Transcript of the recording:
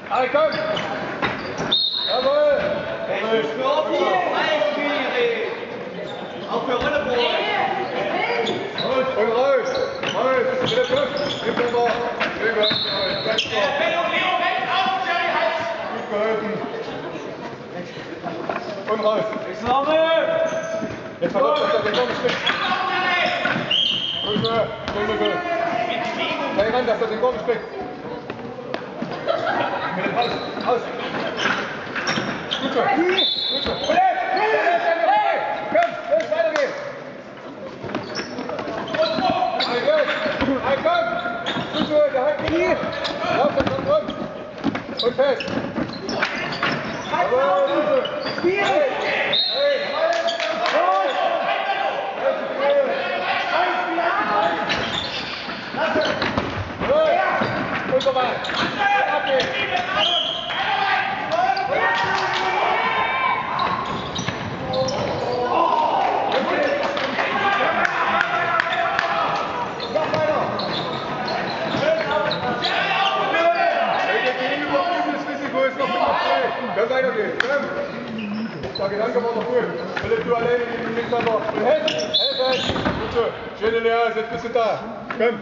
Allez, kom! Jawohl! Und raus! Raus! Wieder Flucht! Gib mir mal! Rüber! Gut geholfen! Und raus! Jetzt verrückt, dass der den Gong springt! Rüber! Rüber! Geh ran, dass er den Gong springt! Aus! Aus! Gut so! Gut so! Komm! Los, weitergehen! Ein komm! Gut so! Der Hand nie! Lauf, dann kommt rum! Und fest! Jawohl! Gut so! Spiel! Hey! Und so weiter! Abgehen! Können weitergehen. Der Gedanke war noch gut. Philipp, du alleine gegen den Linkshänder. Und helfen! Helfen! Gut so. Schöne Lehre, jetzt bist du da. Komm.